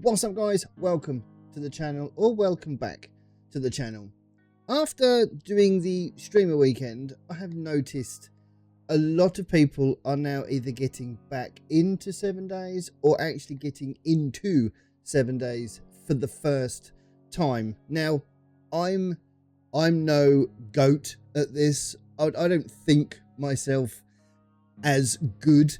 What's up, guys? Welcome to the channel, or welcome back to the channel. After doing the streamer weekend, I have noticed a lot of people are now either getting back into 7 days or actually getting into 7 days for the first time. Now, I'm no goat at this. I don't think myself as good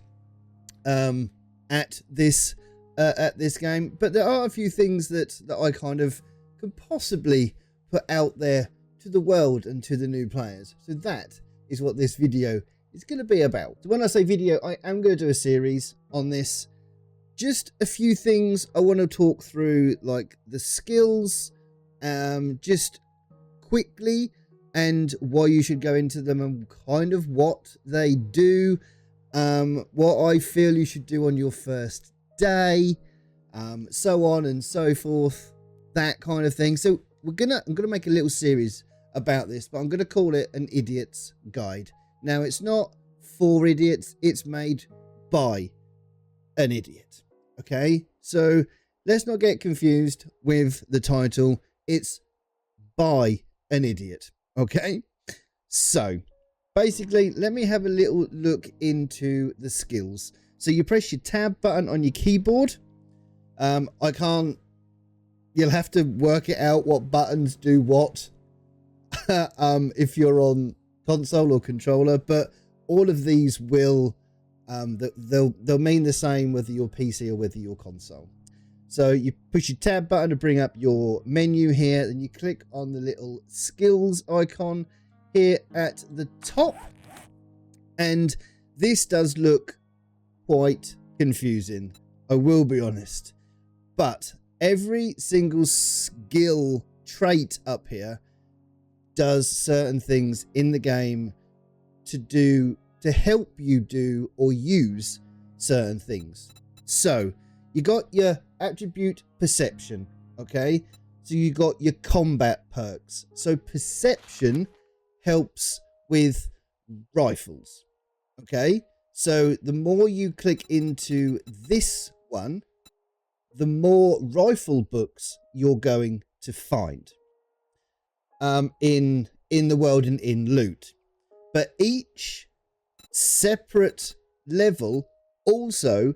at this game, but there are a few things that I kind of could possibly put out there to the world and to the new players. So that is what this video is going to be about. So when I say video, I am going to do a series on this. Just a few things I want to talk through, like the skills, just quickly, and why you should go into them and kind of what they do, what I feel you should do on your first day, so on and so forth, that kind of thing. So I'm gonna make a little series about this, but I'm gonna call it an idiot's guide. Now, it's not for idiots, it's made by an idiot. Okay, so let's not get confused with the title. It's by an idiot. Okay, so basically, let me have a little look into the skills. So you press your tab button on your keyboard. You'll have to work it out what buttons do what if you're on console or controller, but all of these will they'll mean the same whether you're PC or whether you're console. So you push your tab button to bring up your menu here, then you click on the little skills icon here at the top, and this does look quite confusing, I will be honest, but every single skill trait up here does certain things in the game to help you do or use certain things. So you got your attribute perception, okay? So you got your combat perks. So perception helps with rifles, okay? So the more you click into this one, the more rifle books you're going to find in the world and in loot. But each separate level also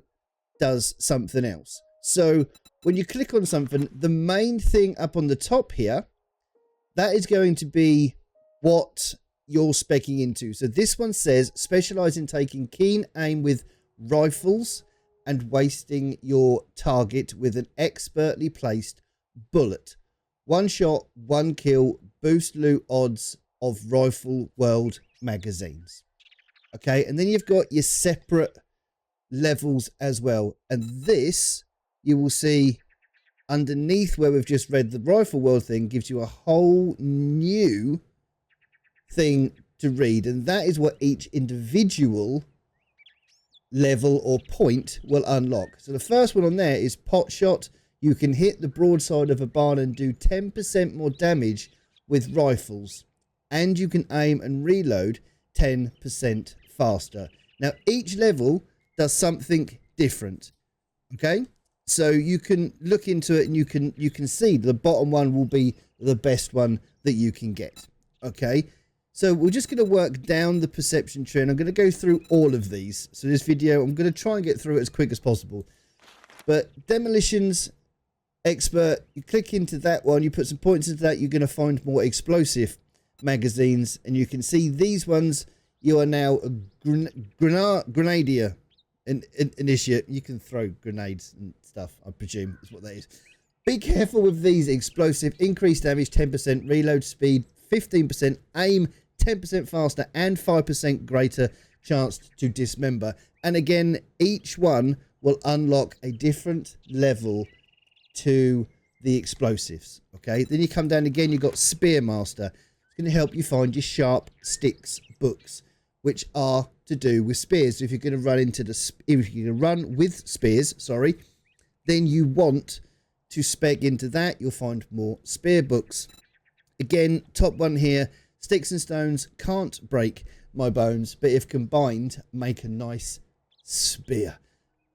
does something else. So when you click on something, the main thing up on the top here, that is going to be what you're speccing into. So this one says specialize in taking keen aim with rifles and wasting your target with an expertly placed bullet. One shot, one kill, boost loot odds of Rifle World magazines. Okay, and then you've got your separate levels as well. And this, you will see underneath where we've just read the Rifle World thing, gives you a whole new thing to read. And that is what each individual level or point will unlock. So the first one on there is pot shot. You can hit the broadside of a barn and do 10% more damage with rifles, and you can aim and reload 10% faster. Now each level does something different, okay? So you can look into it and you can see the bottom one will be the best one that you can get. Okay, so we're just going to work down the perception tree, and I'm going to go through all of these. So this video, I'm going to try and get through it as quick as possible. But demolitions expert, you click into that one, you put some points into that, you're going to find more explosive magazines, and you can see these ones. You are now a grenadier initiate. You can throw grenades and stuff, I presume is what that is. Be careful with these explosive. Increased damage 10%, reload speed 15%, aim 10% faster, and 5% greater chance to dismember. And again, each one will unlock a different level to the explosives. Okay, then you come down again, you've got Spearmaster. It's going to help you find your sharp sticks books, which are to do with spears. So if you're going to run into if you're going to run with spears, sorry, then you want to spec into that. You'll find more spear books. Again, top one here, sticks and stones can't break my bones, but if combined, make a nice spear.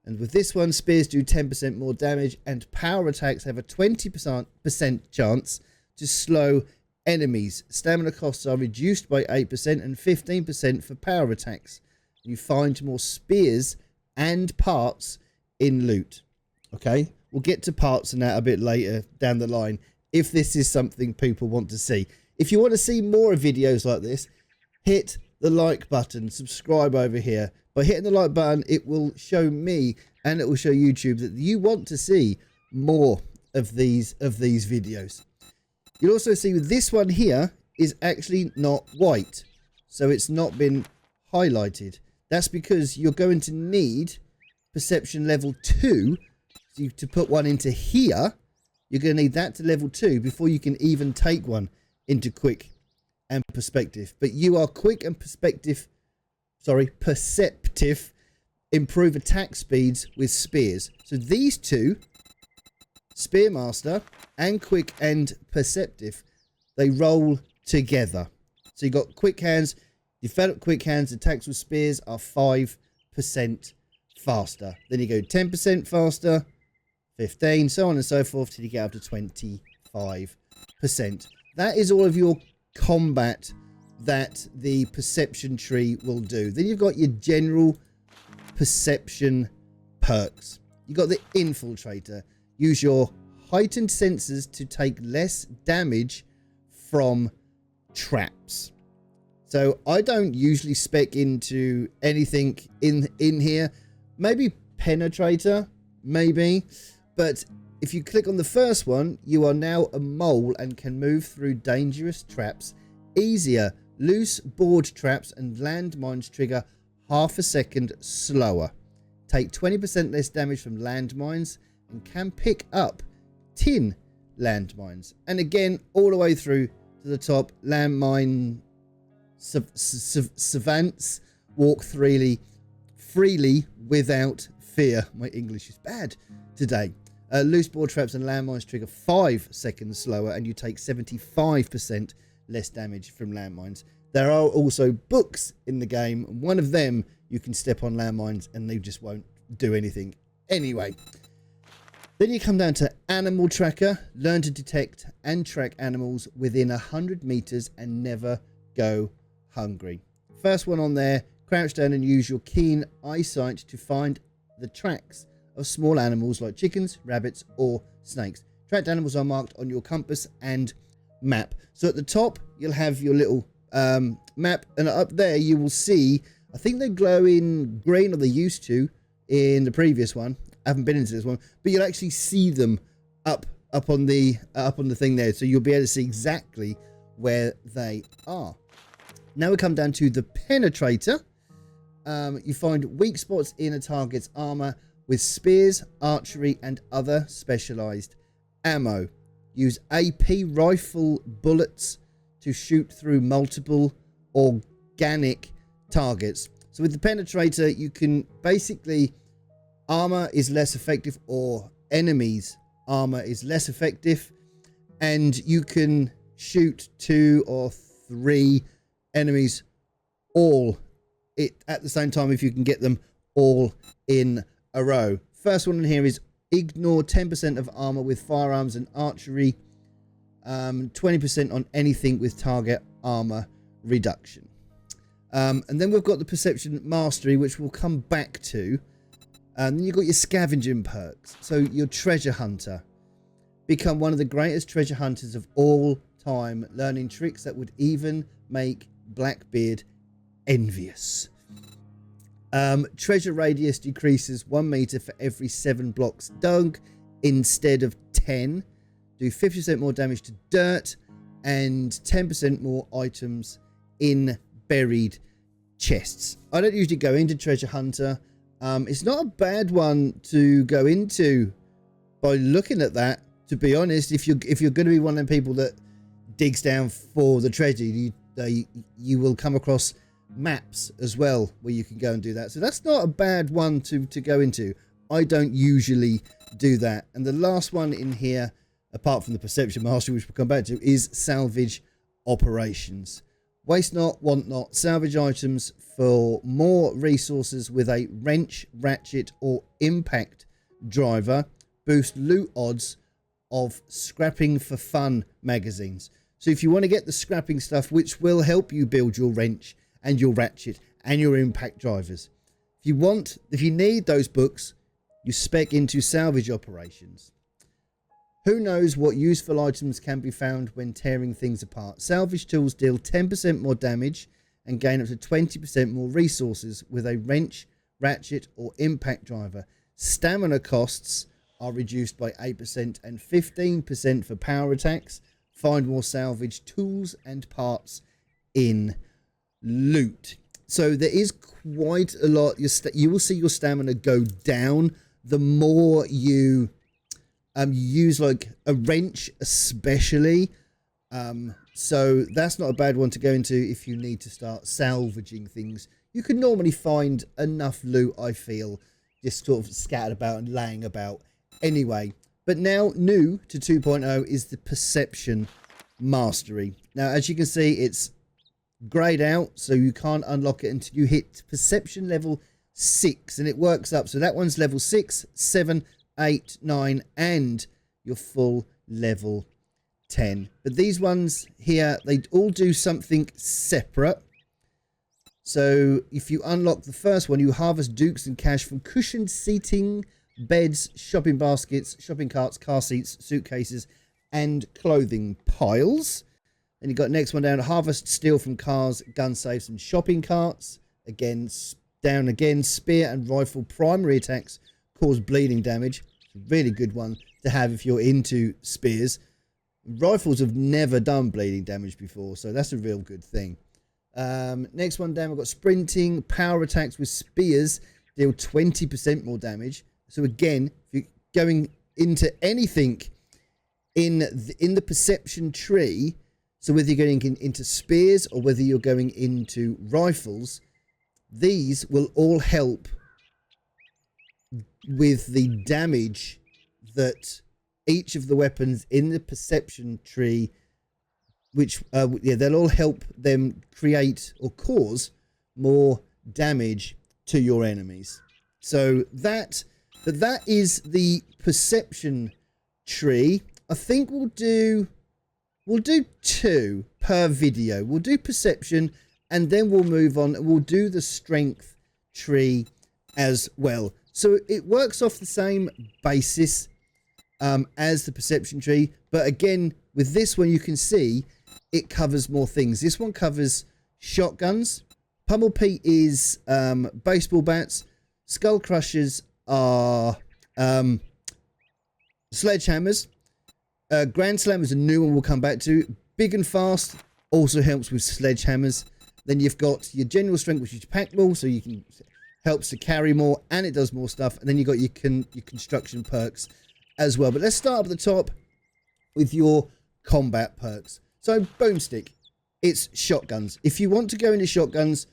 And with this one, spears do 10% more damage, and power attacks have a 20% chance to slow enemies. Stamina costs are reduced by 8% and 15% for power attacks. You find more spears and parts in loot. Okay, we'll get to parts and that a bit later down the line if this is something people want to see. If you want to see more videos like this, hit the like button, subscribe over here. By hitting the like button, it will show me and it will show YouTube that you want to see more of these videos. You'll also see with this one here is actually not white, so it's not been highlighted. That's because you're going to need perception level 2. So to put one into here, you're going to need that to level 2 before you can even take one into quick and perspective. But you are quick and perceptive. Improve attack speeds with spears. So these two, Spearmaster and quick and perceptive, they roll together. So you got quick hands. Develop quick hands. Attacks with spears are 5% faster. Then you go 10% faster, 15, so on and so forth till you get up to 25%. That is all of your combat that the perception tree will do. Then you've got your general perception perks. You've got the infiltrator. Use your heightened senses to take less damage from traps. So I don't usually spec into anything in here. Maybe penetrator, maybe. But if you click on the first one, you are now a mole and can move through dangerous traps easier. Loose board traps and landmines trigger half a second slower. Take 20% less damage from landmines and can pick up tin landmines. And again, all the way through to the top, landmine savants walk freely without fear. My English is bad today. Loose board traps and landmines trigger 5 seconds slower, and you take 75% less damage from landmines. There are also books in the game. One of them, you can step on landmines and they just won't do anything anyway. Then you come down to Animal Tracker. Learn to detect and track animals within 100 meters and never go hungry. First one on there, crouch down and use your keen eyesight to find the tracks of small animals like chickens, rabbits or snakes. Tracked animals are marked on your compass and map. So at the top you'll have your little map, and up there you will see, I think they glow in green, or they used to in the previous one. I haven't been into this one, but you'll actually see them up on the thing there, so you'll be able to see exactly where they are. Now we come down to the penetrator. You find weak spots in a target's armor with spears, archery and other specialized ammo. Use AP rifle bullets to shoot through multiple organic targets. So with the penetrator, you can basically, armor is less effective, or enemies' armor is less effective, and you can shoot 2 or 3 enemies all at the same time if you can get them all in a row. First one in here is ignore 10% of armor with firearms and archery, 20% on anything with target armor reduction. And then we've got the perception mastery, which we'll come back to. And then you've got your scavenging perks. So your treasure hunter. Become one of the greatest treasure hunters of all time, learning tricks that would even make Blackbeard envious. Treasure radius decreases 1 meter for every 7 blocks dug instead of 10. Do 50% more damage to dirt and 10% more items in buried chests. I don't usually go into treasure hunter. It's not a bad one to go into by looking at that, to be honest. If you're going to be one of the people that digs down for the treasure, you will come across maps as well where you can go and do that. So that's not a bad one to go into. I don't usually do that. And the last one in here, apart from the perception mastery, which we'll come back to, is salvage operations. Waste not, want not. Salvage items for more resources with a wrench, ratchet, or impact driver. Boost loot odds of scrapping for fun magazines. So if you want to get the scrapping stuff, which will help you build your wrench and your ratchet and your impact drivers. If you need those books, you spec into salvage operations. Who knows what useful items can be found when tearing things apart. Salvage tools deal 10% more damage and gain up to 20% more resources with a wrench, ratchet, or impact driver. Stamina costs are reduced by 8% and 15% for power attacks. Find more salvage tools and parts in loot. So there is quite a lot. You will see your stamina go down the more you use like a wrench, especially. So that's not a bad one to go into if you need to start salvaging things. You can normally find enough loot, I feel, just sort of scattered about and laying about anyway. But now new to 2.0 is the perception mastery. Now, as you can see, it's grayed out, so you can't unlock it until you hit perception level 6, and it works up. So that one's level 6, 7, 8, 9, and your full level 10. But these ones here, they all do something separate. So if you unlock the first one, you harvest dukes and cash from cushioned seating, beds, shopping baskets, shopping carts, car seats, suitcases, and clothing piles. And you got next one down, harvest steel from cars, gun safes, and shopping carts. Again, down again, spear and rifle primary attacks cause bleeding damage. It's a really good one to have if you're into spears. Rifles have never done bleeding damage before, so that's a real good thing. Next one down, we've got sprinting. Power attacks with spears deal 20% more damage. So again, if you're going into anything in the perception tree, so whether you're going into spears or whether you're going into rifles, these will all help with the damage that each of the weapons in the perception tree, which they'll all help them create or cause more damage to your enemies. So that is the perception tree. I think we'll do 2 per video. We'll do perception, and then we'll move on. We'll do the strength tree as well. So it works off the same basis as the perception tree, but again, with this one, you can see it covers more things. This one covers shotguns. Pummel Pete is baseball bats. Skull Crushers are sledgehammers. Grand Slam is a new one we'll come back to. Big and Fast also helps with sledgehammers. Then you've got your general strength, which is pack more, so you can helps to carry more, and it does more stuff. And then you've got your construction perks as well. But let's start up at the top with your combat perks. So boomstick, it's shotguns. If you want to go into shotguns,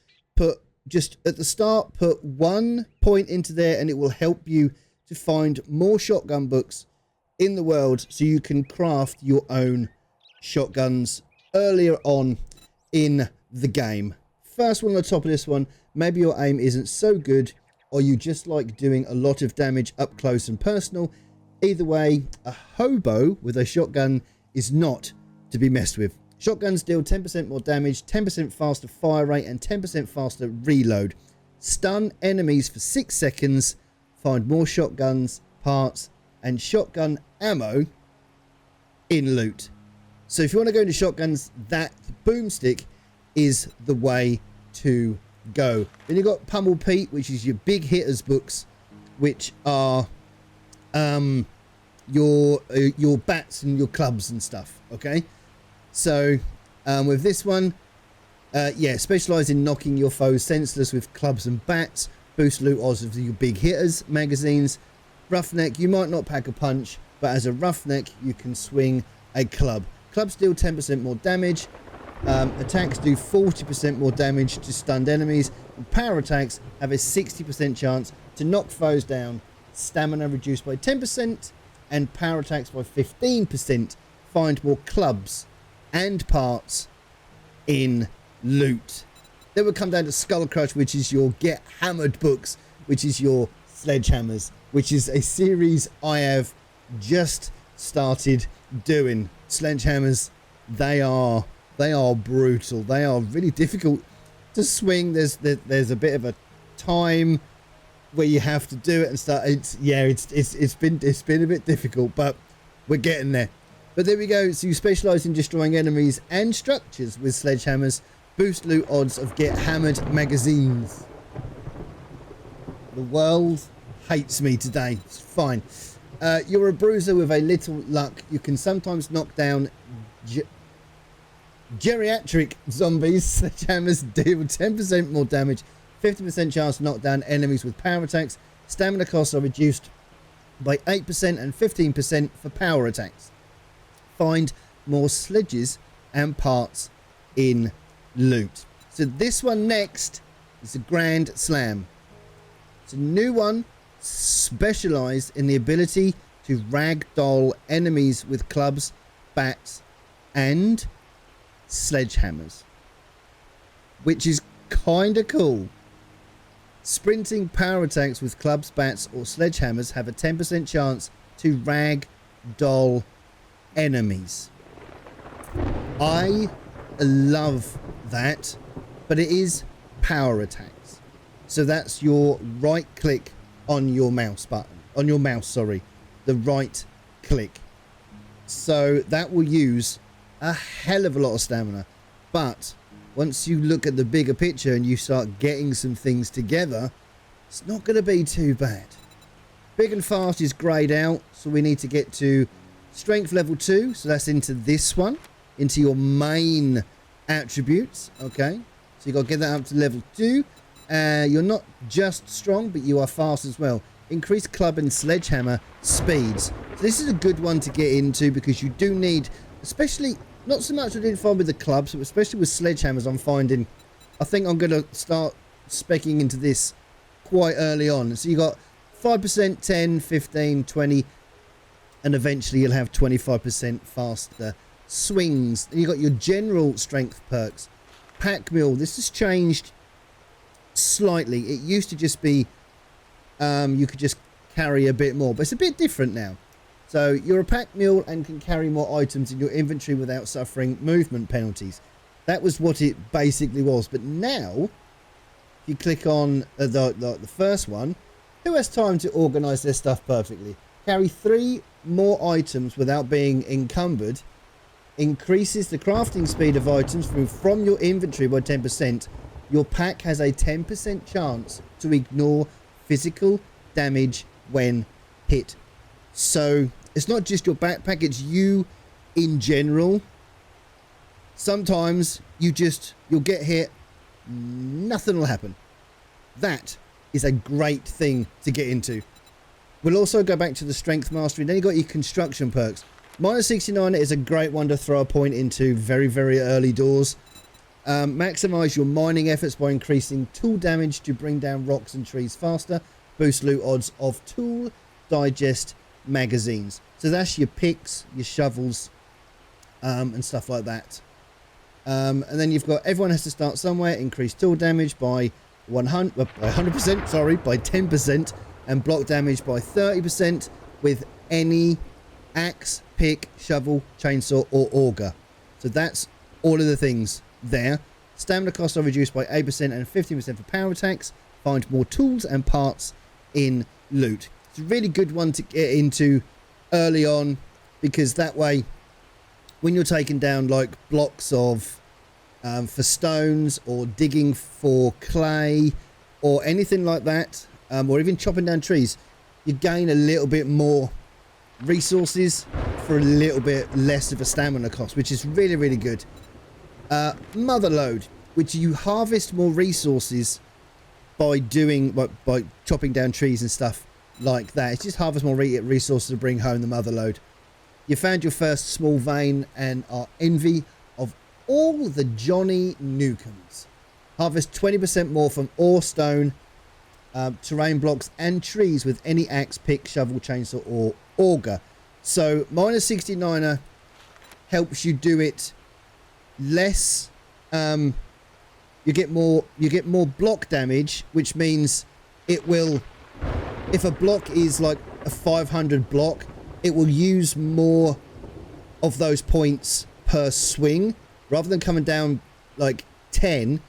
just at the start, put 1 point into there, and it will help you to find more shotgun books in the world, so you can craft your own shotguns earlier on in the game. First one on the top of this one, maybe your aim isn't so good, or you just like doing a lot of damage up close and personal. Either way, a hobo with a shotgun is not to be messed with. Shotguns deal 10% more damage, 10% faster fire rate, and 10% faster reload. Stun enemies for 6 seconds. Find more shotguns, parts, and shotgun ammo in loot. So if you want to go into shotguns, that boomstick is the way to go. Then you've got Pummel Pete, which is your big hitters books, which are your bats and your clubs and stuff. Okay, so with this one, specialize in knocking your foes senseless with clubs and bats. Boost loot odds of your big hitters magazines. Roughneck, you might not pack a punch, but as a roughneck, you can swing a club. Clubs deal 10% more damage. Attacks do 40% more damage to stunned enemies. And power attacks have a 60% chance to knock foes down. Stamina reduced by 10% and power attacks by 15%. Find more clubs and parts in loot. Then we'll come down to Skull Crush, which is your Get Hammered books, which is your sledgehammers, which is a series I have just started doing. Sledgehammers, they are brutal. They are really difficult to swing. There's a bit of a time where you have to do it and start. It's been a bit difficult, but we're getting there. But there we go. So you specialize in destroying enemies and structures with sledgehammers. Boost loot odds of Get Hammered magazines. The world hates me today. It's fine. You're a bruiser with a little luck. You can sometimes knock down geriatric zombies. Sledgehammers deal 10% more damage, 50% chance to knock down enemies with power attacks. Stamina costs are reduced by 8% and 15% for power attacks. Find more sledges and parts in loot. So this one next is a Grand Slam. It's a new one specialized in the ability to ragdoll enemies with clubs, bats and sledgehammers, which is kind of cool. Sprinting power attacks with clubs, bats or sledgehammers have a 10% chance to ragdoll enemies. I love that, but it is power attacks. So that's your right click on your mouse button, on your mouse, sorry, the right click. So that will use a hell of a lot of stamina. But once you look at the bigger picture and you start getting some things together, it's not going to be too bad. Big and fast is grayed out, so we need to get to strength level 2. So that's into this one, into your main attributes. Okay, so you got to get that up to level 2. You're not just strong, but you are fast as well. Increase club and sledgehammer speeds. So this is a good one to get into because you do need, especially, not so much I didn't find with the clubs, but especially with sledgehammers, I'm finding, I think I'm going to start speccing into this quite early on. So you got 5%, 10, 15, 20, and eventually you'll have 25% faster swings. And you got your general strength perks. Pack mule, this has changed slightly. It used to just be you could just carry a bit more, but it's a bit different now. So you're a pack mule and can carry more items in your inventory without suffering movement penalties. That was what it basically was. But now, if you click on the first one, who has time to organize their stuff perfectly? Carry 3 more items without being encumbered. Increases the crafting speed of items from your inventory by 10%. Your pack has a 10% chance to ignore physical damage when hit. So it's not just your backpack, it's you in general. Sometimes you'll get hit, nothing will happen. That is a great thing to get into. We'll also go back to the strength mastery. Then you got your construction perks. Minus 69 is a great one to throw a point into very, very early doors. Maximize your mining efforts by increasing tool damage to bring down rocks and trees faster. Boost loot odds of tool digest magazines. So that's your picks, your shovels, and stuff like that. And then you've got everyone has to start somewhere. Increase tool damage by 100%, sorry, by 10%, and block damage by 30% with any axe, pick, shovel, chainsaw, or auger. So that's all of the things there. Stamina costs are reduced by 8% and 15% for power attacks. Find more tools and parts in loot. It's a really good one to get into early on, because that way when you're taking down like blocks of for stones or digging for clay or anything like that, or even chopping down trees, you gain a little bit more resources for a little bit less of a stamina cost, which is really, really good. Mother load, which you harvest more resources by doing by chopping down trees and stuff like that. It's just harvest more resources to bring home the mother load. You found your first small vein and are envy of all the Johnny Newcombs. Harvest 20% more from ore, stone, terrain blocks and trees with any axe, pick, shovel, chainsaw or auger. So minus 69er helps you do it less you get more block damage, which means it will, if a block is like a 500 block, it will use more of those points per swing. Rather than coming down like 10,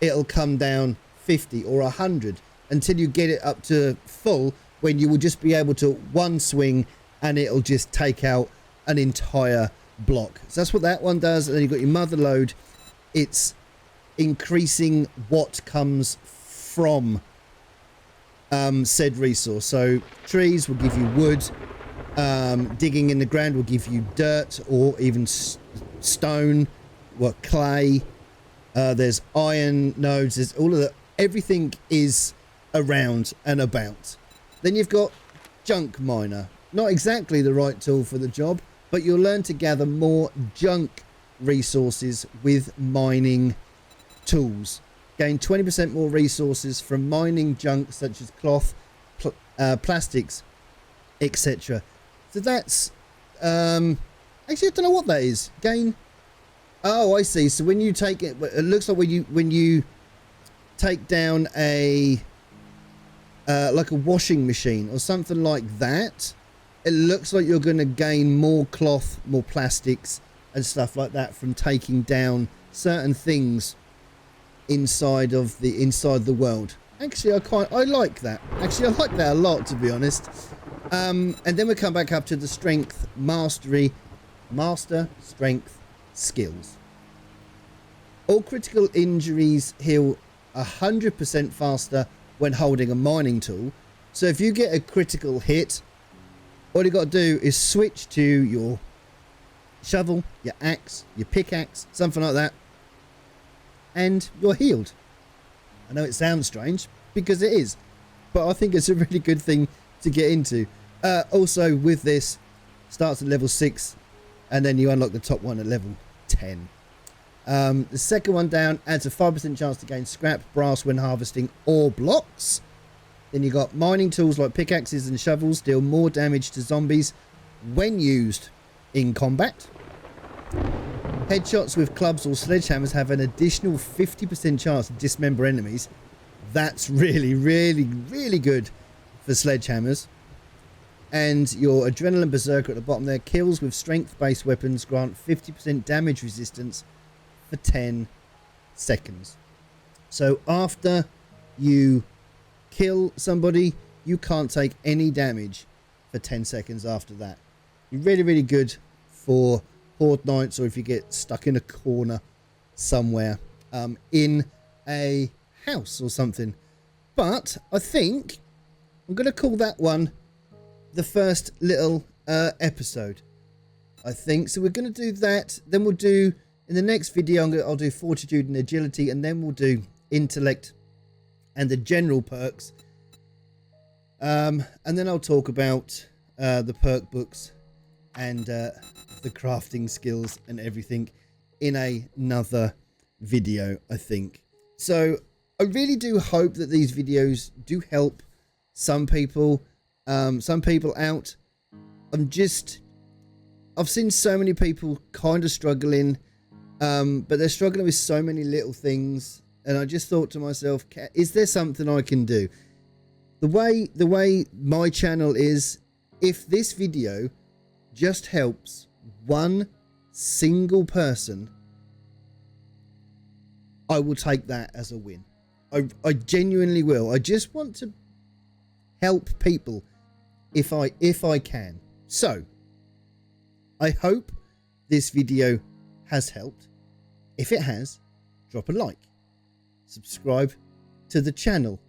it'll come down 50 or 100 until you get it up to full, when you will just be able to one swing and it'll just take out an entire block. So that's what that one does. And then you've got your mother load. It's increasing what comes from said resource. So trees will give you wood, digging in the ground will give you dirt or even stone, what, clay, there's iron nodes, there's all of that. Everything is around and about. Then you've got junk miner. Not exactly the right tool for the job, but you'll learn to gather more junk resources with mining tools. Gain 20% more resources from mining junk such as cloth, plastics, etc. So that's actually, I don't know what that is. Gain, oh, I see. So when you take it, it looks like when you take down a like a washing machine or something like that, it looks like you're going to gain more cloth, more plastics and stuff like that from taking down certain things inside the world. Actually, I like that. Actually, I like that a lot, to be honest. And then we come back up to the strength mastery, master strength skills. All critical injuries heal 100% faster when holding a mining tool. So if you get a critical hit, all you got to do is switch to your shovel, your axe, your pickaxe, something like that, and you're healed. I know it sounds strange, because it is, but I think it's a really good thing to get into. Also with this, starts at level 6 and then you unlock the top one at level 10. The second one down adds a 5% chance to gain scrap, brass when harvesting ore blocks. Then you got mining tools like pickaxes and shovels deal more damage to zombies when used in combat. Headshots with clubs or sledgehammers have an additional 50% chance to dismember enemies. That's really, really, really good for sledgehammers. And your adrenaline berserker at the bottom there, kills with strength-based weapons grant 50% damage resistance for 10 seconds. So after you kill somebody, you can't take any damage for 10 seconds after that. You're really, really good for horde nights, or if you get stuck in a corner somewhere in a house or something. But I think I'm going to call that one the first little episode, I think. So we're going to do that. Then we'll do, in the next video, I'll do fortitude and agility, and then we'll do intellect and the general perks. And then I'll talk about the perk books and the crafting skills and everything in another video, I think. So I really do hope that these videos do help some people out. I've seen so many people kind of struggling, but they're struggling with so many little things, and I just thought to myself, is there something I can do? The way my channel is, if this video just helps one single person, I will take that as a win. I genuinely will. I just want to help people if I can. So I hope this video has helped. If it has, drop a like, subscribe to the channel,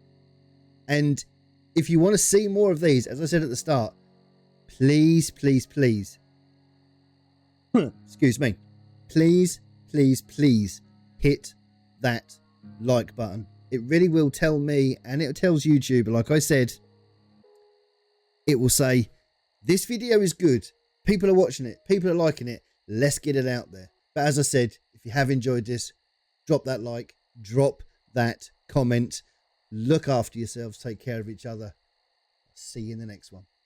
and if you want to see more of these, as I said at the start, please excuse me, please hit that like button. It really will tell me, and it tells YouTube, like I said, it will say, this video is good, people are watching it, people are liking it, let's get it out there. But as I said, if you have enjoyed this, drop that like, drop that comment, look after yourselves, take care of each other. See you in the next one.